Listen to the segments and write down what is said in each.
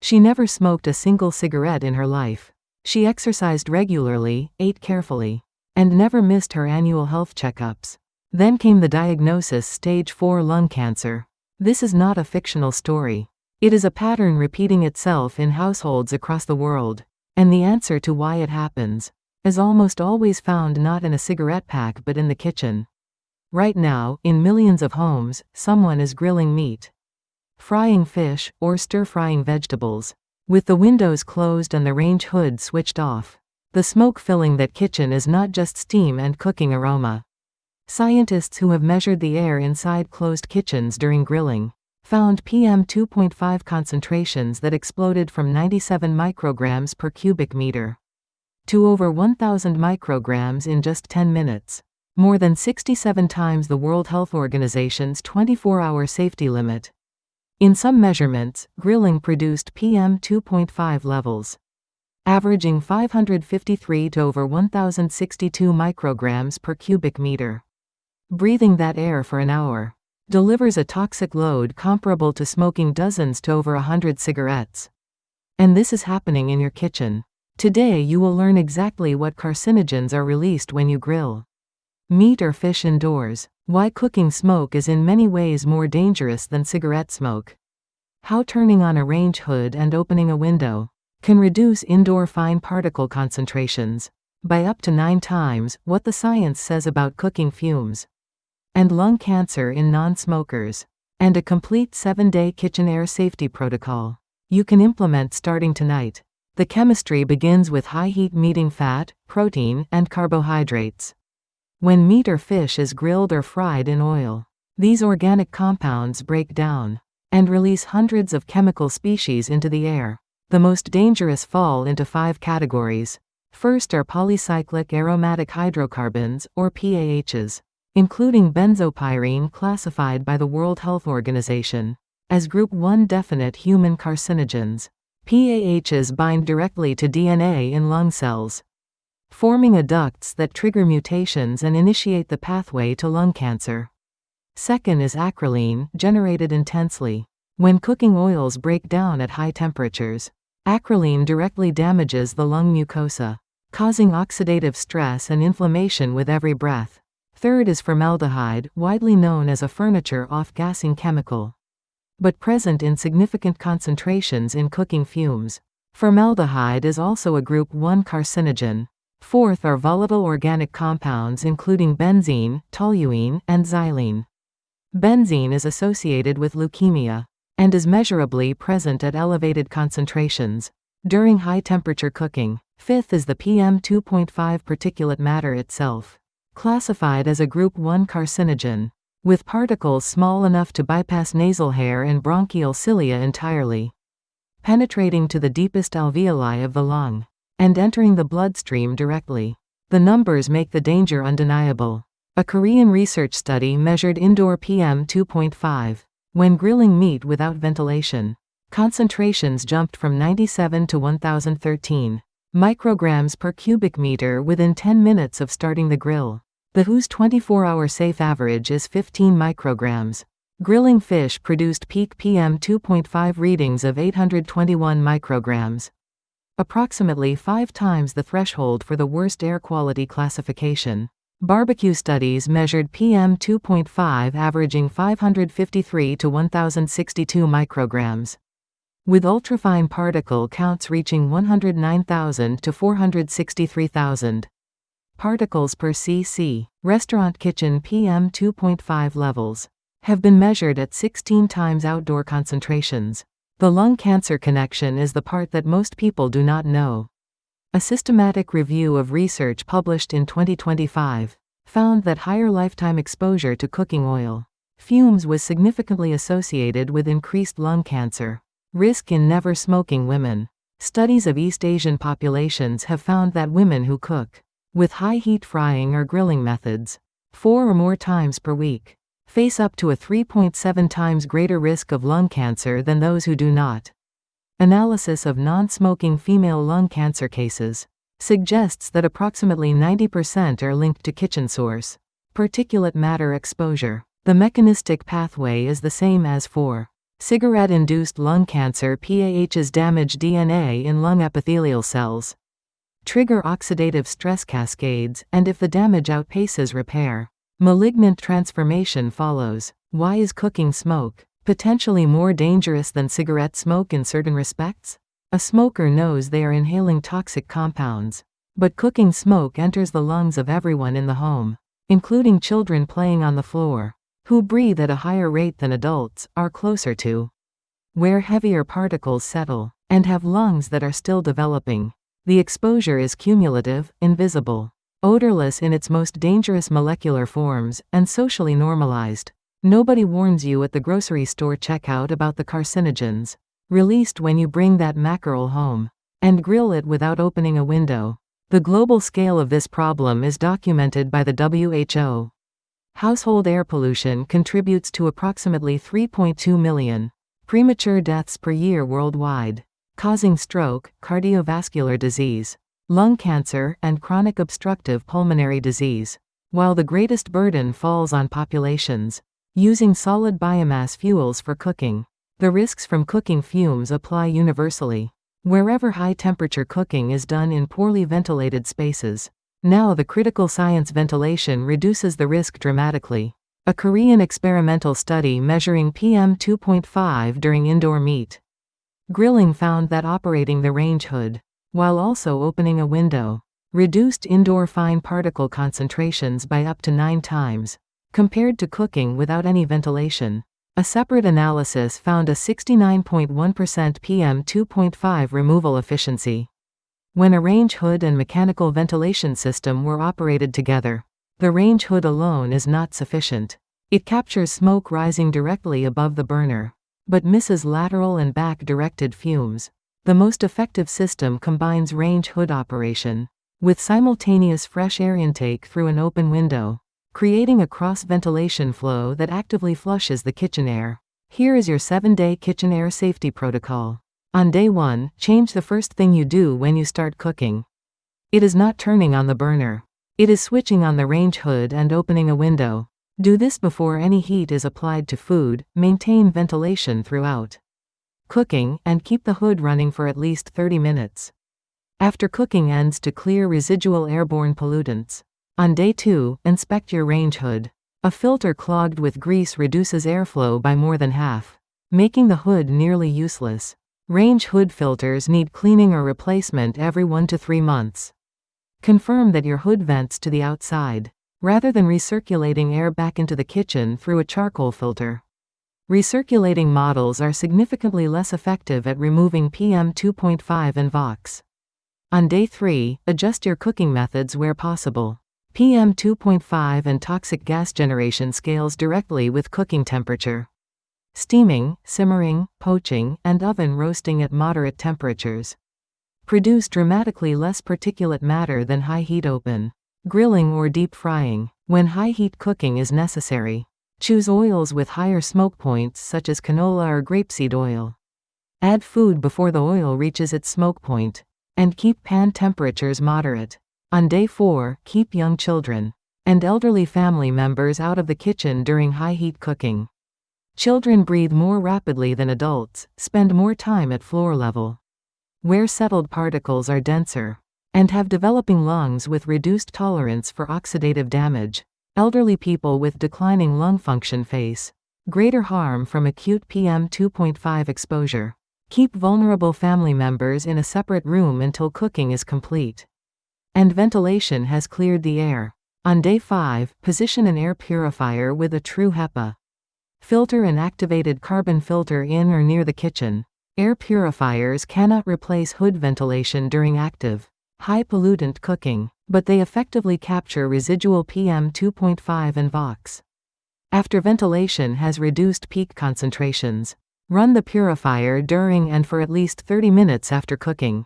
She never smoked a single cigarette in her life. She exercised regularly, ate carefully, and never missed her annual health checkups. Then came the diagnosis: stage 4 lung cancer. This is not a fictional story. It is a pattern repeating itself in households across the world. And the answer to why it happens is almost always found not in a cigarette pack but in the kitchen. Right now, in millions of homes, someone is grilling meat, frying fish, or stir-frying vegetables, with the windows closed and the range hood switched off. The smoke filling that kitchen is not just steam and cooking aroma. Scientists who have measured the air inside closed kitchens during grilling found PM 2.5 concentrations that exploded from 97 micrograms per cubic meter to over 1,000 micrograms in just 10 minutes. More than 67 times the World Health Organization's 24-hour safety limit. In some measurements, grilling produced PM 2.5 levels, averaging 553 to over 1,062 micrograms per cubic meter. Breathing that air for an hour delivers a toxic load comparable to smoking dozens to over 100 cigarettes. And this is happening in your kitchen. Today you will learn exactly what carcinogens are released when you grill meat or fish indoors, why cooking smoke is in many ways more dangerous than cigarette smoke, how turning on a range hood and opening a window can reduce indoor fine particle concentrations by up to 9 times, what the science says about cooking fumes and lung cancer in non-smokers, and a complete 7-day kitchen air safety protocol you can implement starting tonight. The chemistry begins with high-heat meeting fat, protein, and carbohydrates. When meat or fish is grilled or fried in oil, these organic compounds break down and release hundreds of chemical species into the air. The most dangerous fall into 5 categories. First are polycyclic aromatic hydrocarbons, or PAHs, including benzopyrene, classified by the World Health Organization as Group 1 definite human carcinogens. PAHs bind directly to DNA in lung cells, forming adducts that trigger mutations and initiate the pathway to lung cancer. Second is acrolein, generated intensely when cooking oils break down at high temperatures. Acrolein directly damages the lung mucosa, causing oxidative stress and inflammation with every breath. Third is formaldehyde, widely known as a furniture off-gassing chemical, but present in significant concentrations in cooking fumes. Formaldehyde is also a Group 1 carcinogen. Fourth are volatile organic compounds including benzene, toluene, and xylene. Benzene is associated with leukemia and is measurably present at elevated concentrations during high-temperature cooking. Fifth is the PM 2.5 particulate matter itself, classified as a Group 1 carcinogen, with particles small enough to bypass nasal hair and bronchial cilia entirely, penetrating to the deepest alveoli of the lung and entering the bloodstream directly. The numbers make the danger undeniable. A Korean research study measured indoor PM 2.5 when grilling meat without ventilation. Concentrations jumped from 97 to 1,013 micrograms per cubic meter within 10 minutes of starting the grill. The WHO's 24-hour safe average is 15 micrograms. Grilling fish produced peak PM 2.5 readings of 821 micrograms, approximately 5 times the threshold for the worst air quality classification. Barbecue studies measured PM 2.5 averaging 553 to 1,062 micrograms, with ultrafine particle counts reaching 109,000 to 463,000 particles per cc. Restaurant kitchen PM 2.5 levels have been measured at 16 times outdoor concentrations. The lung cancer connection is the part that most people do not know. A systematic review of research published in 2025 found that higher lifetime exposure to cooking oil fumes was significantly associated with increased lung cancer risk in never smoking women. Studies of East Asian populations have found that women who cook with high heat frying or grilling methods 4 or more times per week face up to a 3.7 times greater risk of lung cancer than those who do not. Analysis of non-smoking female lung cancer cases suggests that approximately 90% are linked to kitchen source particulate matter exposure. The mechanistic pathway is the same as for Cigarette-induced lung cancer PAHs damage DNA in lung epithelial cells. Trigger oxidative stress cascades, and if the damage outpaces repair, malignant transformation follows. Why is cooking smoke potentially more dangerous than cigarette smoke in certain respects? A smoker knows they are inhaling toxic compounds. But cooking smoke enters the lungs of everyone in the home, including children playing on the floor, who breathe at a higher rate than adults, are closer to where heavier particles settle, and have lungs that are still developing. The exposure is cumulative, invisible, odorless in its most dangerous molecular forms, and socially normalized. Nobody warns you at the grocery store checkout about the carcinogens released when you bring that mackerel home and grill it without opening a window. The global scale of this problem is documented by the WHO. Household air pollution contributes to approximately 3.2 million premature deaths per year worldwide, causing stroke, cardiovascular disease, lung cancer, and chronic obstructive pulmonary disease, while the greatest burden falls on populations using solid biomass fuels for cooking. The risks from cooking fumes apply universally, wherever high-temperature cooking is done in poorly ventilated spaces. Now the critical science: ventilation reduces the risk dramatically. A Korean experimental study measuring PM2.5 during indoor meat grilling found that operating the range hood, while also opening a window, reduced indoor fine particle concentrations by up to 9 times, compared to cooking without any ventilation. A separate analysis found a 69.1% PM2.5 removal efficiency when a range hood and mechanical ventilation system were operated together. The range hood alone is not sufficient. It captures smoke rising directly above the burner, but misses lateral and back-directed fumes. The most effective system combines range hood operation with simultaneous fresh air intake through an open window, creating a cross-ventilation flow that actively flushes the kitchen air. Here is your 7-day kitchen air safety protocol. On day 1, change the first thing you do when you start cooking. It is not turning on the burner. It is switching on the range hood and opening a window. Do this before any heat is applied to food. Maintain ventilation throughout cooking, and keep the hood running for at least 30 minutes. After cooking ends to clear residual airborne pollutants. On day 2, inspect your range hood. A filter clogged with grease reduces airflow by more than half, making the hood nearly useless. Range hood filters need cleaning or replacement every 1 to 3 months. Confirm that your hood vents to the outside, rather than recirculating air back into the kitchen through a charcoal filter. Recirculating models are significantly less effective at removing PM2.5 and VOx. On day 3, adjust your cooking methods where possible. PM2.5 and toxic gas generation scales directly with cooking temperature. Steaming, simmering, poaching, and oven roasting at moderate temperatures produce dramatically less particulate matter than high-heat open grilling or deep frying. When high-heat cooking is necessary, choose oils with higher smoke points such as canola or grapeseed oil. Add food before the oil reaches its smoke point, and keep pan temperatures moderate. On day 4, keep young children and elderly family members out of the kitchen during high-heat cooking. Children breathe more rapidly than adults, spend more time at floor level, where settled particles are denser, and have developing lungs with reduced tolerance for oxidative damage. Elderly people with declining lung function face greater harm from acute PM2.5 exposure. Keep vulnerable family members in a separate room until cooking is complete and ventilation has cleared the air. On day 5, position an air purifier with a true HEPA filter and activated carbon filter in or near the kitchen. Air purifiers cannot replace hood ventilation during active, high-pollutant cooking, but they effectively capture residual PM2.5 and VOx. After ventilation has reduced peak concentrations, run the purifier during and for at least 30 minutes after cooking.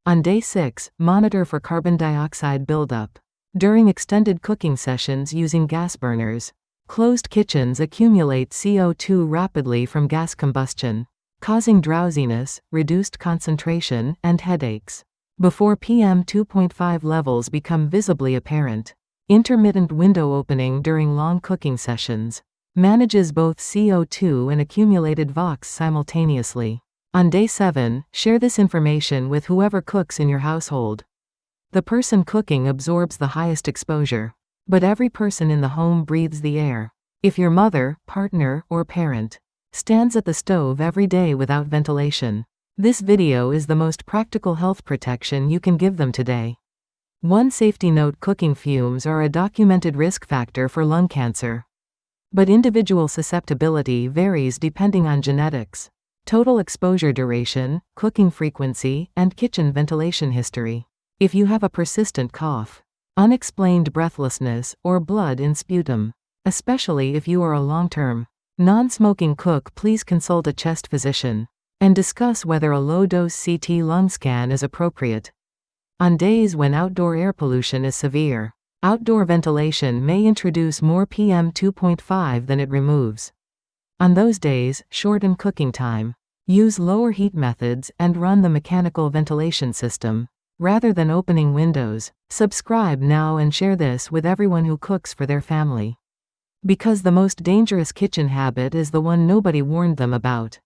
On day 6, monitor for carbon dioxide buildup. During extended cooking sessions using gas burners, closed kitchens accumulate CO2 rapidly from gas combustion, causing drowsiness, reduced concentration, and headaches. Before PM2.5 levels become visibly apparent, intermittent window opening during long cooking sessions Manages both CO2 and accumulated VOX simultaneously. On day 7, share this information with whoever cooks in your household. The person cooking absorbs the highest exposure. But every person in the home breathes the air. If your mother, partner, or parent stands at the stove every day without ventilation, this video is the most practical health protection you can give them today. One safety note: cooking fumes are a documented risk factor for lung cancer. But individual susceptibility varies depending on genetics, total exposure duration, cooking frequency, and kitchen ventilation history. If you have a persistent cough, unexplained breathlessness, or blood in sputum, especially if you are a long-term non-smoking cook, please consult a chest physician and discuss whether a low-dose CT lung scan is appropriate. On days when outdoor air pollution is severe, outdoor ventilation may introduce more PM 2.5 than it removes. On those days, shorten cooking time. Use lower heat methods and run the mechanical ventilation system rather than opening windows. Subscribe now and share this with everyone who cooks for their family. Because the most dangerous kitchen habit is the one nobody warned them about.